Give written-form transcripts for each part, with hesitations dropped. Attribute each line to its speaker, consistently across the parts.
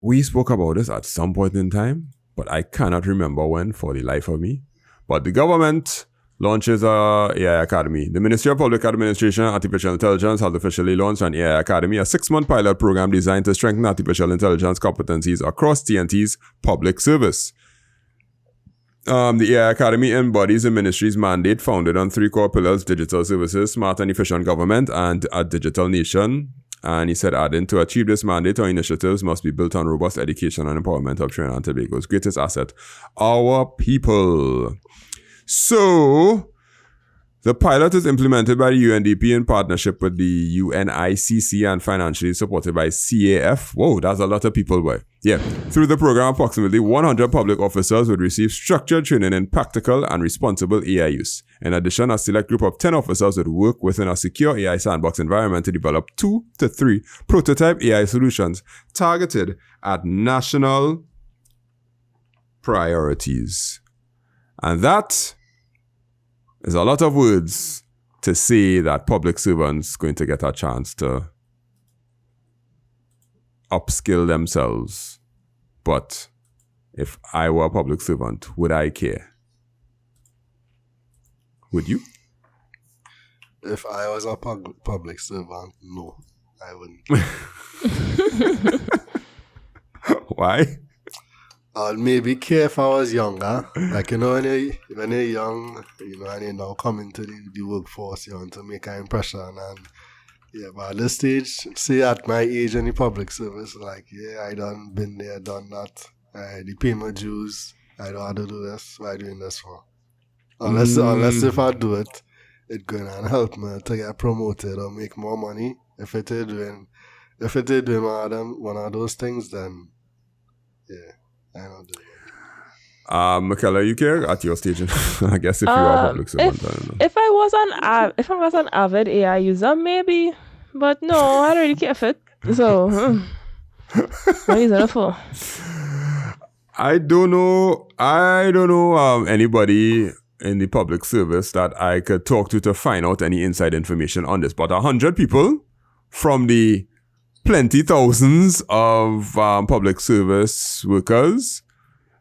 Speaker 1: we spoke about this at some point in time, but I cannot remember when for the life of me. But the government launches a AI Academy. The Ministry of Public Administration and Artificial Intelligence has officially launched an AI Academy, a 6-month pilot program designed to strengthen artificial intelligence competencies across TNT's public service. The AI Academy embodies the ministry's mandate founded on 3 core pillars: digital services, smart and efficient government, and a digital nation. And he said, adding, to achieve this mandate, our initiatives must be built on robust education and empowerment of Trinidad and Tobago's greatest asset, our people. So, the pilot is implemented by the UNDP in partnership with the UNICC and financially supported by CAF. Whoa, that's a lot of people, boy. Yeah. Through the program, approximately 100 public officers would receive structured training in practical and responsible AI use. In addition, a select group of 10 officers would work within a secure AI sandbox environment to develop 2 to 3 prototype AI solutions targeted at national priorities. And that is a lot of words to say that public servants going to get a chance to upskill themselves. But if I were a public servant, would I care? Would you?
Speaker 2: If I was a public servant, no, I wouldn't.
Speaker 1: Why?
Speaker 2: I'd maybe care if I was younger. Like, when you're young, and you're now coming to the workforce, you want to make an impression. And but at this stage, say at my age in the public service, like, I done been there, done that. They pay my dues. I don't have to do this. What am I doing this for? Unless if I do it, it's going to help me to get promoted or make more money. If it is doing one of those things, then I don't do it.
Speaker 1: Michaela, you care at your stage? I guess if you are a public servant, I don't know.
Speaker 3: If I was an avid AI user, maybe, but no, I don't really care for it. So, what is it for?
Speaker 1: I don't know anybody in the public service that I could talk to find out any inside information on this. But 100 people from the plenty thousands of public service workers,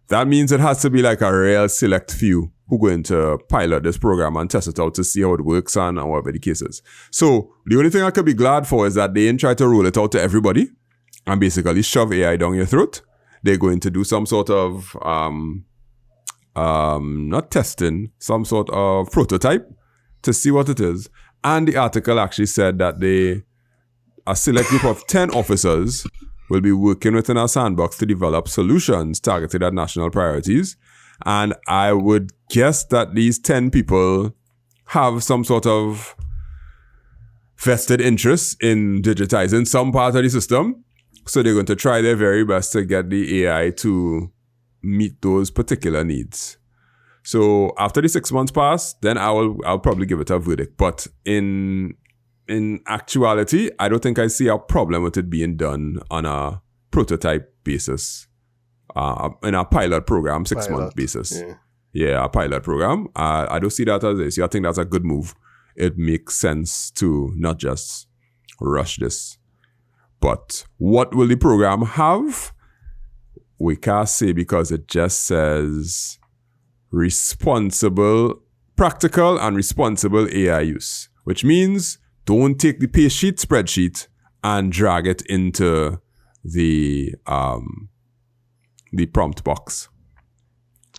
Speaker 1: that means it has to be like a real select few who are going to pilot this program and test it out to see how it works and whatever the case is. So the only thing I could be glad for is that they didn't try to roll it out to everybody and basically shove AI down your throat. They're going to do some sort of not testing, some sort of prototype to see what it is. And the article actually said that a select group of 10 officers will be working within our sandbox to develop solutions targeted at national priorities. And I would guess that these 10 people have some sort of vested interest in digitizing some part of the system. So they're going to try their very best to get the AI to meet those particular needs. So after the 6 months pass, then I'll probably give it a verdict. But in actuality, I don't think I see a problem with it being done on a prototype basis, in a pilot program, 6-month basis. Yeah, a pilot program. I don't see that as this. I think that's a good move. It makes sense to not just rush this. But what will the program have? We can't say because it just says practical and responsible AI use, which means don't take the pay sheet spreadsheet and drag it into the prompt box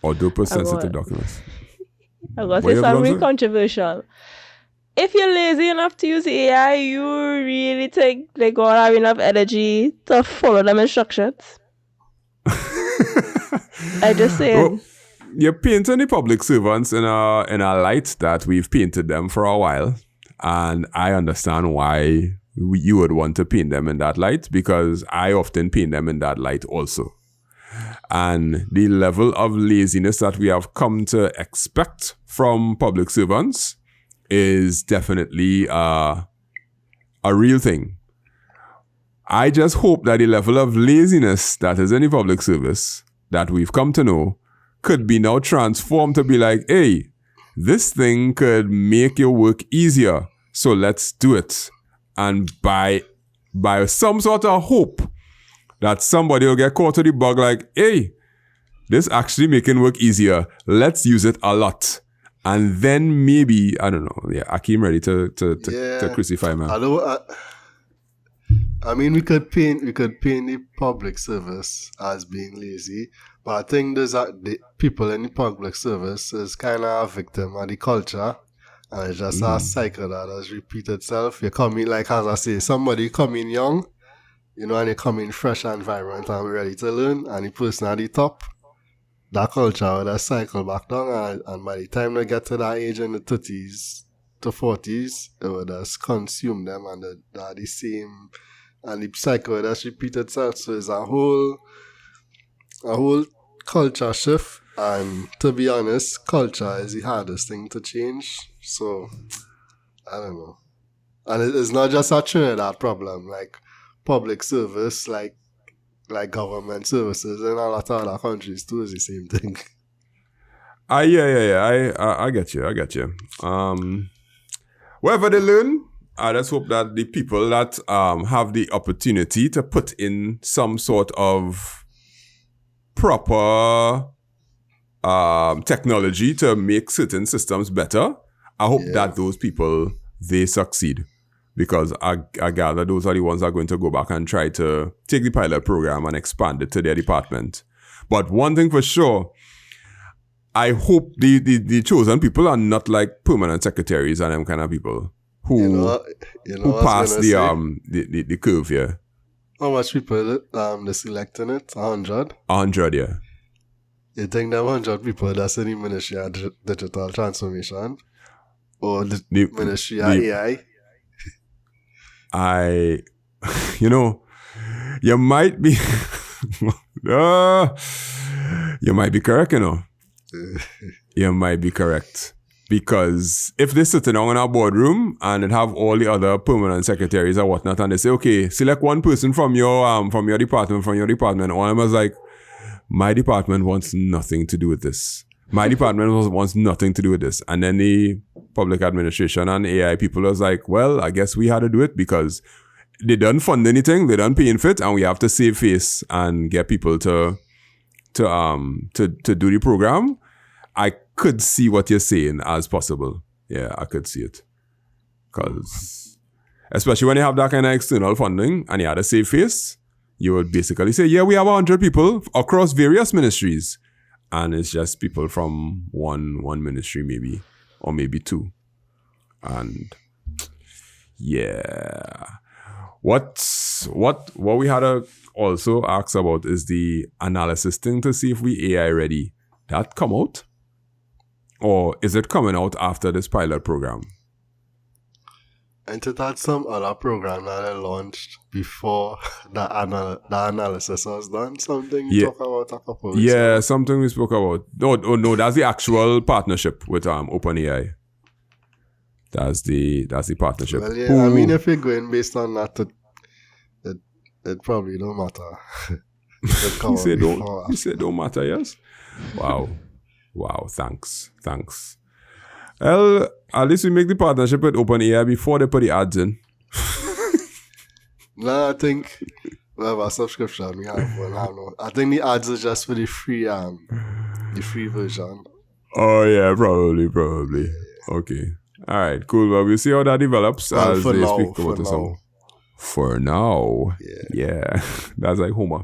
Speaker 1: or DOPA sensitive documents.
Speaker 3: I got to say something controversial. If you're lazy enough to use AI, you really think they gonna have enough energy to follow them instructions? I just say.
Speaker 1: Well, you're painting the public servants in a light that we've painted them for a while, and I understand why you would want to paint them in that light, because I often paint them in that light also. And the level of laziness that we have come to expect from public servants is definitely a real thing. I just hope that the level of laziness that is in the public service that we've come to know could be now transformed to be like, hey, this thing could make your work easier, so let's do it. And by some sort of hope that somebody will get caught to the bug like, hey, this actually making work easier. Let's use it a lot. And then maybe, I don't know, Akeem ready to crucify man.
Speaker 2: I mean, we could paint the public service as being lazy, but I think the people in the public service is kind of a victim of the culture, and it's just a cycle that has repeated itself. You come in, like as I say, somebody come in young, you know, and they come in fresh and vibrant and ready to learn, and the person at the top, that culture would have cycled back down, and by the time they get to that age in the 30s to 40s, it would have consumed them, and they're the same. And the cycle that's repeated itself. So it's a whole culture shift. And to be honest, culture is the hardest thing to change. So I don't know. And it's not just a Trinidad problem. Like public service, like government services in a lot of other countries too is the same thing.
Speaker 1: Yeah. I get you. Wherever they learn, I just hope that the people that have the opportunity to put in some sort of proper technology to make certain systems better, I hope that those people, they succeed. Because I gather those are the ones that are going to go back and try to take the pilot program and expand it to their department. But one thing for sure, I hope the chosen people are not like permanent secretaries and them kind of people. Who passed the curve, yeah.
Speaker 2: How much people they selecting it? 100?
Speaker 1: 100, yeah.
Speaker 2: You think them 100 people that's in the Ministry of Digital Transformation? Or the Ministry of AI?
Speaker 1: You might be you might be correct, you know. You might be correct. Because if they're sitting down in our boardroom and it have all the other permanent secretaries or whatnot, and they say, okay, select one person from your department, all of them is like, my department wants nothing to do with this. My department wants nothing to do with this. And then the public administration and AI people was like, well, I guess we had to do it because they don't fund anything, they don't pay for it, and we have to save face and get people to do the program. I could see what you're saying as possible. Yeah, I could see it. Because, especially when you have that kind of external funding and you had a save face, you would basically say, yeah, we have 100 people across various ministries. And it's just people from one ministry maybe, or maybe two. And, yeah. What we had to also ask about is the analysis thing to see if we AI ready. That come out? Or is it coming out after this pilot program?
Speaker 2: And it had some other program that I launched before the analysis was done. Something you talk about a couple weeks ago.
Speaker 1: Something we spoke about. No, that's the actual partnership with OpenAI. That's the partnership.
Speaker 2: Well, yeah, I mean, if you're going based on that, it probably don't matter.
Speaker 1: You say don't matter, yes? Wow, thanks. Well, at least we make the partnership with OpenAI before they put the ads in.
Speaker 2: No, I think we have a subscription. We have one. I think the ads are just for the free version.
Speaker 1: Oh yeah, probably. Okay. All right, cool. Well, we'll see how that develops as they speak about the song. For now. Yeah. That's like Homer.